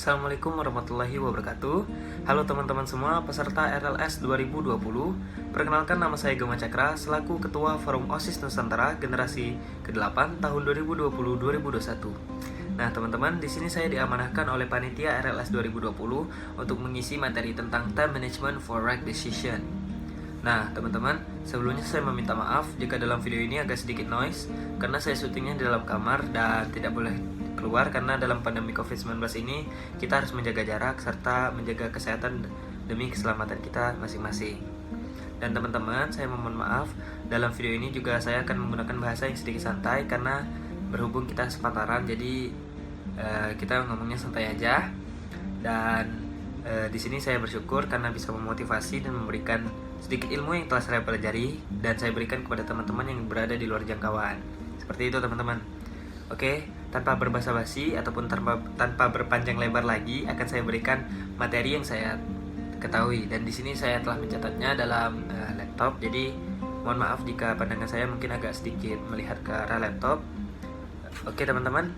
Assalamualaikum warahmatullahi wabarakatuh. Halo teman-teman semua peserta RLS 2020. Perkenalkan, nama saya Gema Cakra selaku Ketua Forum OSIS Nusantara Generasi ke-8 tahun 2020-2021. Nah, teman-teman, di sini saya diamanahkan oleh panitia RLS 2020 untuk mengisi materi tentang time management for right decision. Nah, teman-teman, sebelumnya saya meminta maaf jika dalam video ini agak sedikit noise karena saya syutingnya di dalam kamar dan tidak boleh keluar karena dalam pandemi COVID-19 ini kita harus menjaga jarak serta menjaga kesehatan demi keselamatan kita masing-masing. Dan teman-teman, saya mohon maaf, dalam video ini juga saya akan menggunakan bahasa yang sedikit santai karena berhubung kita sepantaran, jadi kita ngomongnya santai aja. Dan di sini saya bersyukur karena bisa memotivasi dan memberikan sedikit ilmu yang telah saya pelajari dan saya berikan kepada teman-teman yang berada di luar jangkauan. Seperti itu, teman-teman. Oke, tanpa berbasa-basi ataupun tanpa berpanjang lebar lagi, akan saya berikan materi yang saya ketahui. Dan di sini saya telah mencatatnya dalam laptop. Jadi mohon maaf jika pandangan saya mungkin agak sedikit melihat ke arah laptop. Oke, teman-teman.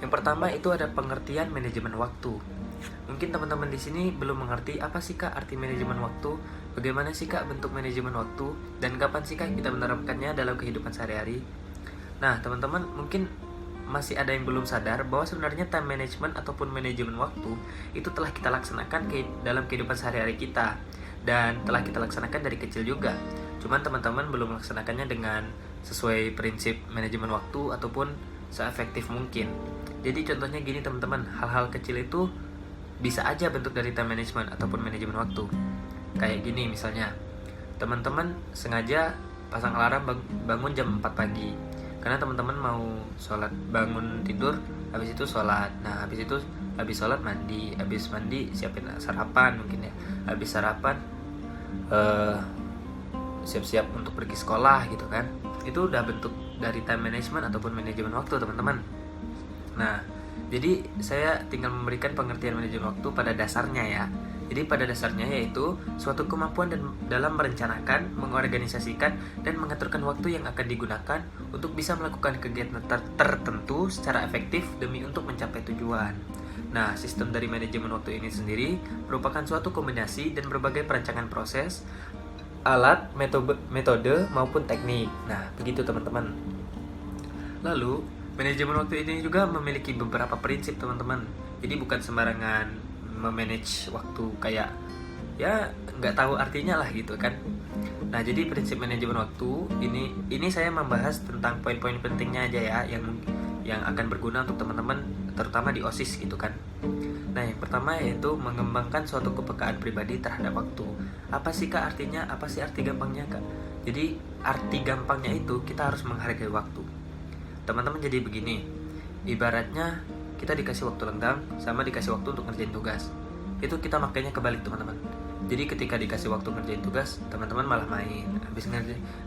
Yang pertama itu ada pengertian manajemen waktu. Mungkin teman-teman di sini belum mengerti apa sih Kak arti manajemen waktu, bagaimana sih Kak bentuk manajemen waktu, dan kapan sih Kak kita menerapkannya dalam kehidupan sehari-hari. Nah, teman-teman mungkin masih ada yang belum sadar bahwa sebenarnya time management ataupun manajemen waktu itu telah kita laksanakan dalam kehidupan sehari-hari kita dan telah kita laksanakan dari kecil juga. Cuman teman-teman belum melaksanakannya dengan sesuai prinsip manajemen waktu ataupun seefektif mungkin. Jadi contohnya gini teman-teman, hal-hal kecil itu bisa aja bentuk dari time management ataupun manajemen waktu. Kayak gini misalnya, teman-teman sengaja pasang alarm bangun jam 4 pagi karena teman-teman mau sholat, bangun tidur, habis itu sholat. Nah, habis sholat mandi, habis mandi siapin sarapan mungkin ya. Habis sarapan siap-siap untuk pergi sekolah gitu kan. Itu udah bentuk dari time management ataupun manajemen waktu, teman-teman. Nah, jadi saya tinggal memberikan pengertian manajemen waktu pada dasarnya ya. Jadi pada dasarnya yaitu suatu kemampuan dalam merencanakan, mengorganisasikan, dan mengaturkan waktu yang akan digunakan untuk bisa melakukan kegiatan tertentu secara efektif demi untuk mencapai tujuan. Nah, sistem dari manajemen waktu ini sendiri merupakan suatu kombinasi dan berbagai perancangan proses, alat, metode maupun teknik. Nah, begitu teman-teman. Lalu, manajemen waktu ini juga memiliki beberapa prinsip, teman-teman. Jadi bukan sembarangan memanage waktu kayak ya nggak tahu artinya lah gitu kan. Nah, jadi prinsip manajemen waktu ini saya membahas tentang poin-poin pentingnya aja ya yang akan berguna untuk teman-teman terutama di OSIS gitu kan. Nah, yang pertama yaitu mengembangkan suatu kepekaan pribadi terhadap waktu. Apa sih Kak artinya? Apa sih arti gampangnya Kak? Jadi arti gampangnya itu kita harus menghargai waktu. Teman-teman, jadi begini, ibaratnya kita dikasih waktu lenggang sama dikasih waktu untuk ngerjain tugas. Itu kita makanya kebalik, teman-teman. Jadi ketika dikasih waktu ngerjain tugas, teman-teman malah main. Habis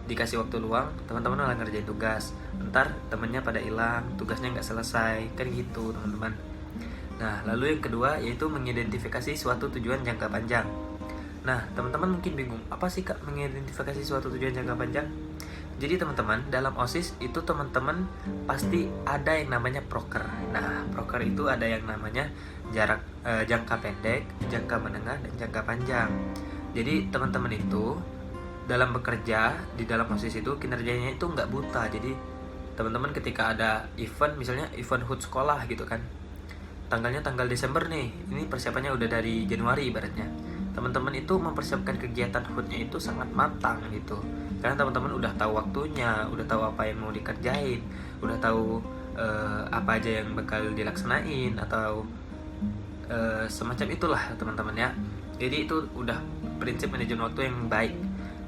dikasih waktu luang, teman-teman malah ngerjain tugas. Ntar temennya pada hilang, tugasnya nggak selesai, kan gitu teman-teman. Nah, lalu yang kedua yaitu mengidentifikasi suatu tujuan jangka panjang. Nah, teman-teman mungkin bingung, apa sih Kak mengidentifikasi suatu tujuan jangka panjang? Jadi teman-teman, dalam OSIS itu teman-teman pasti ada yang namanya proker. Nah, proker itu ada yang namanya jangka pendek, jangka menengah, dan jangka panjang. Jadi teman-teman itu dalam bekerja di dalam OSIS itu kinerjanya itu nggak buta. Jadi teman-teman ketika ada event, misalnya event HUT sekolah gitu kan, tanggalnya tanggal Desember nih, ini persiapannya udah dari Januari ibaratnya. Teman-teman itu mempersiapkan kegiatan HUT-nya itu sangat matang gitu. Karena teman-teman udah tahu waktunya, udah tahu apa yang mau dikerjain, udah tahu apa aja yang bakal dilaksanain atau semacam itulah teman-teman ya. Jadi itu udah prinsip manajemen waktu yang baik.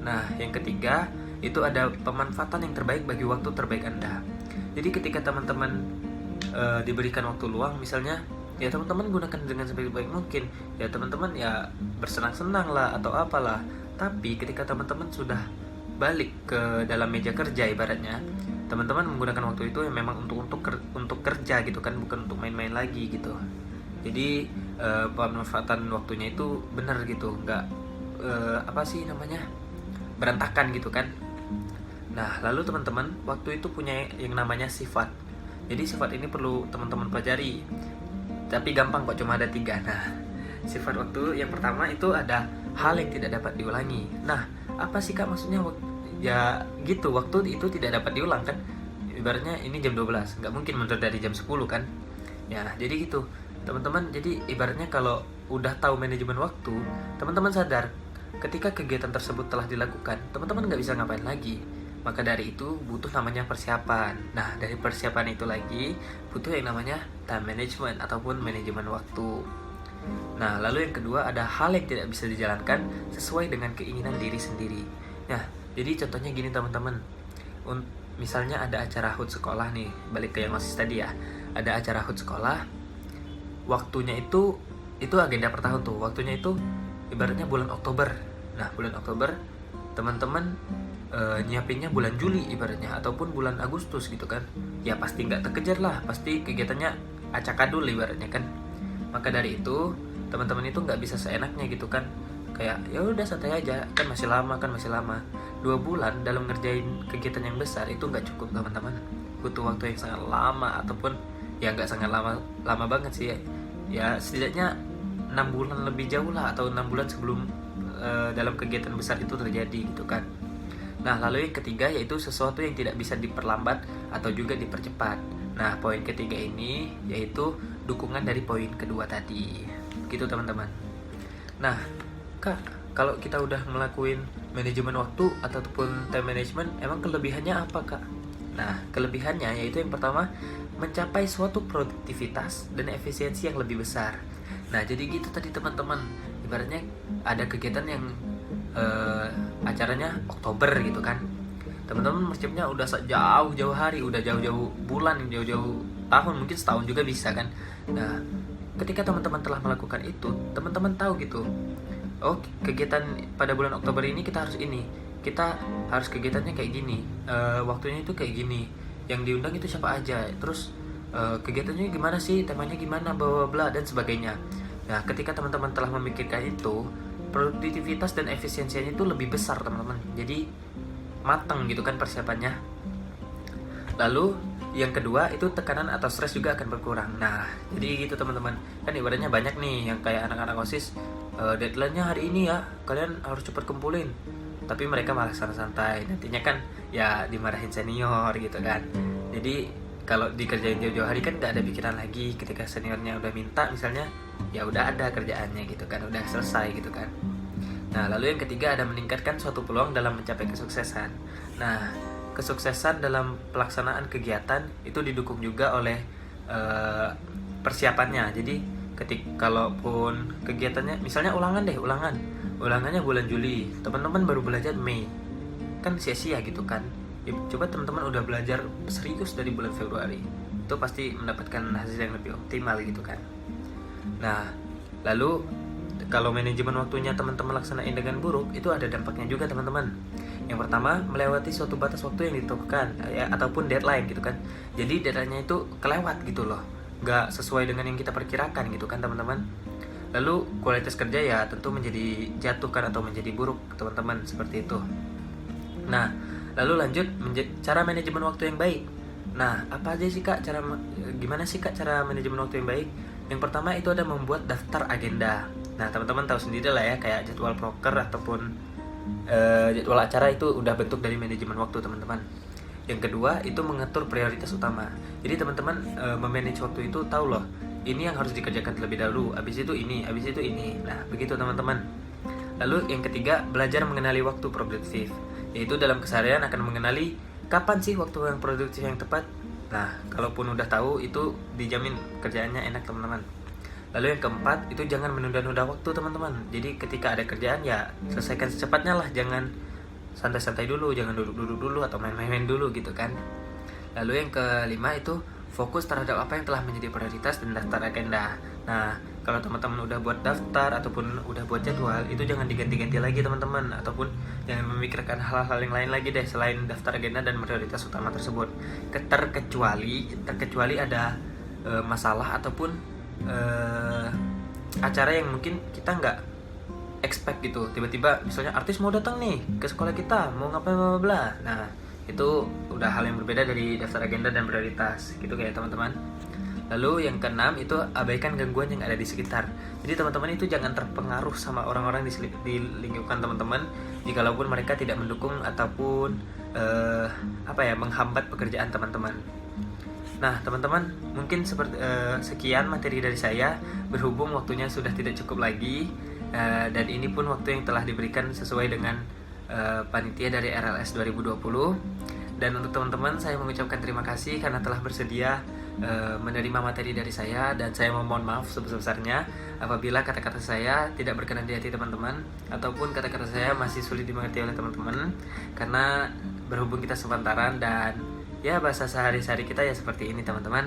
Nah, yang ketiga itu ada pemanfaatan yang terbaik bagi waktu terbaik Anda. Jadi ketika teman-teman diberikan waktu luang misalnya, ya teman-teman gunakan dengan sebaik-baik mungkin. Ya teman-teman ya bersenang-senang lah atau apalah. Tapi ketika teman-teman sudah balik ke dalam meja kerja ibaratnya, teman-teman menggunakan waktu itu yang memang untuk kerja gitu kan, bukan untuk main-main lagi gitu. Jadi pemanfaatan waktunya itu benar gitu, nggak berantakan gitu kan. Nah, lalu teman-teman, waktu itu punya yang namanya sifat. Jadi sifat ini perlu teman-teman pelajari. tapi gampang kok, cuma ada 3. Nah, sifat waktu yang pertama itu ada hal yang tidak dapat diulangi. Nah, apa sih Kak maksudnya? Ya gitu, waktu itu tidak dapat diulang kan. Ibaratnya ini jam 12, nggak mungkin mundur dari jam 10 kan. Ya, jadi gitu teman-teman. Jadi ibaratnya kalau udah tahu manajemen waktu, teman-teman sadar ketika kegiatan tersebut telah dilakukan, teman-teman nggak bisa ngapain lagi. Maka dari itu butuh namanya persiapan. Nah, dari persiapan itu lagi butuh yang namanya time management ataupun manajemen waktu. Nah, lalu yang kedua ada hal yang tidak bisa dijalankan sesuai dengan keinginan diri sendiri. Nah, jadi contohnya gini teman-teman. Misalnya ada acara HUT sekolah nih, balik ke yang OSIS tadi ya. Ada acara HUT sekolah, waktunya itu agenda per tahun tuh. Waktunya itu ibaratnya bulan Oktober. Nah, bulan Oktober teman-teman nyiapinnya bulan Juli ibaratnya, ataupun bulan Agustus gitu kan. Ya pasti nggak terkejar lah, pasti kegiatannya acak-adul ibaratnya kan. Maka dari itu teman-teman itu nggak bisa seenaknya gitu kan, kayak ya udah santai aja, kan masih lama 2 bulan dalam ngerjain kegiatan yang besar itu nggak cukup teman-teman. Butuh waktu yang sangat lama, ataupun ya nggak sangat lama banget sih ya setidaknya 6 bulan lebih jauh lah, atau 6 bulan sebelum dalam kegiatan besar itu terjadi gitu kan. Nah, lalu yang ketiga yaitu sesuatu yang tidak bisa diperlambat atau juga dipercepat. Nah, poin ketiga ini yaitu dukungan dari poin kedua tadi. Gitu teman-teman. Nah, Kak, kalau kita udah ngelakuin manajemen waktu ataupun time management, emang kelebihannya apa, Kak? Nah, kelebihannya yaitu yang pertama, mencapai suatu produktivitas dan efisiensi yang lebih besar. Nah, jadi gitu tadi teman-teman. Ibaratnya ada kegiatan yang acaranya Oktober gitu kan. Teman-teman persiapnya udah jauh-jauh hari, udah jauh-jauh bulan, jauh-jauh tahun, mungkin setahun juga bisa kan. Nah, ketika teman-teman telah melakukan itu, teman-teman tahu gitu, oh kegiatan pada bulan Oktober ini kita harus kegiatannya kayak gini, waktunya itu kayak gini, yang diundang itu siapa aja, terus kegiatannya gimana sih, temanya gimana, bla bla bla dan sebagainya. Nah, ketika teman-teman telah memikirkan itu, produktivitas dan efisiensinya itu lebih besar teman-teman. Jadi matang gitu kan persiapannya. Lalu yang kedua itu tekanan atau stres juga akan berkurang. Nah, jadi gitu teman-teman. Kan ibaratnya banyak nih yang kayak anak-anak OSIS, deadline-nya hari ini ya, kalian harus cepat kumpulin. Tapi mereka malah santai-santai. Nantinya kan ya dimarahin senior gitu kan. Jadi kalau dikerjain jauh-jauh hari kan nggak ada pikiran lagi. Ketika seniornya udah minta misalnya, ya udah ada kerjaannya gitu kan, udah selesai gitu kan. Nah, lalu yang ketiga ada meningkatkan suatu peluang dalam mencapai kesuksesan. Nah, kesuksesan dalam pelaksanaan kegiatan itu didukung juga oleh persiapannya. Jadi kalaupun kegiatannya misalnya ulangannya bulan Juli, teman-teman baru belajar Mei, kan sia-sia gitu kan. Coba teman-teman udah belajar serius dari bulan Februari, itu pasti mendapatkan hasil yang lebih optimal gitu kan. Nah, lalu kalau manajemen waktunya teman-teman laksanain dengan buruk, itu ada dampaknya juga teman-teman. Yang pertama, melewati suatu batas waktu yang ditentukan ya, ataupun deadline gitu kan. Jadi deadline-nya itu kelewat gitu loh, nggak sesuai dengan yang kita perkirakan gitu kan teman-teman. Lalu kualitas kerja ya tentu menjadi jatuhkan atau menjadi buruk teman-teman, seperti itu. Nah, lalu lanjut cara manajemen waktu yang baik. Nah, apa aja sih Kak gimana sih Kak cara manajemen waktu yang baik? Yang pertama itu ada membuat daftar agenda. Nah, teman-teman tahu sendiri lah ya, kayak jadwal proker ataupun jadwal acara itu udah bentuk dari manajemen waktu teman-teman. Yang kedua itu mengatur prioritas utama. Jadi teman-teman memanage waktu itu tahu loh, ini yang harus dikerjakan terlebih dahulu, habis itu ini. Nah, begitu teman-teman. Lalu yang ketiga, belajar mengenali waktu produktif, yaitu dalam keseharian akan mengenali kapan sih waktu yang produktif yang tepat. Nah, kalaupun udah tahu itu dijamin kerjaannya enak teman-teman. Lalu yang keempat itu jangan menunda-nunda waktu teman-teman. Jadi ketika ada kerjaan ya selesaikan secepatnya lah, jangan santai-santai dulu, jangan duduk-duduk dulu atau main-main dulu gitu kan. Lalu yang kelima itu fokus terhadap apa yang telah menjadi prioritas dan daftar agenda. Nah, kalau teman-teman udah buat daftar ataupun udah buat jadwal, itu jangan diganti-ganti lagi teman-teman, ataupun jangan memikirkan hal-hal yang lain lagi deh selain daftar agenda dan prioritas utama tersebut. Terkecuali ada masalah ataupun acara yang mungkin kita nggak expect gitu. Tiba-tiba misalnya artis mau datang nih ke sekolah kita, mau ngapain bla bla. Nah, itu udah hal yang berbeda dari daftar agenda dan prioritas gitu kayak teman-teman. Lalu yang keenam itu abaikan gangguan yang ada di sekitar. Jadi teman-teman itu jangan terpengaruh sama orang-orang di lingkungan teman-teman, jikalaupun mereka tidak mendukung ataupun menghambat pekerjaan teman-teman. Nah teman-teman, mungkin sekian materi dari saya. Berhubung waktunya sudah tidak cukup lagi, dan ini pun waktu yang telah diberikan sesuai dengan panitia dari RLS 2020. Dan untuk teman-teman, saya mengucapkan terima kasih karena telah bersedia menerima materi dari saya. Dan saya memohon maaf sebesar-besarnya apabila kata-kata saya tidak berkenan di hati teman-teman, ataupun kata-kata saya masih sulit dimengerti oleh teman-teman, karena berhubung kita sepantaran dan ya bahasa sehari-hari kita ya seperti ini teman-teman.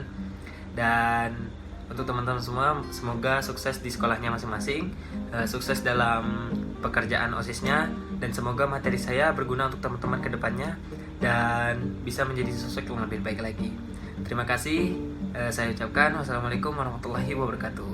Dan untuk teman-teman semua, semoga sukses di sekolahnya masing-masing, sukses dalam pekerjaan OSIS-nya, dan semoga materi saya berguna untuk teman-teman ke depannya dan bisa menjadi sosok yang lebih baik lagi. Terima kasih, saya ucapkan wassalamualaikum warahmatullahi wabarakatuh.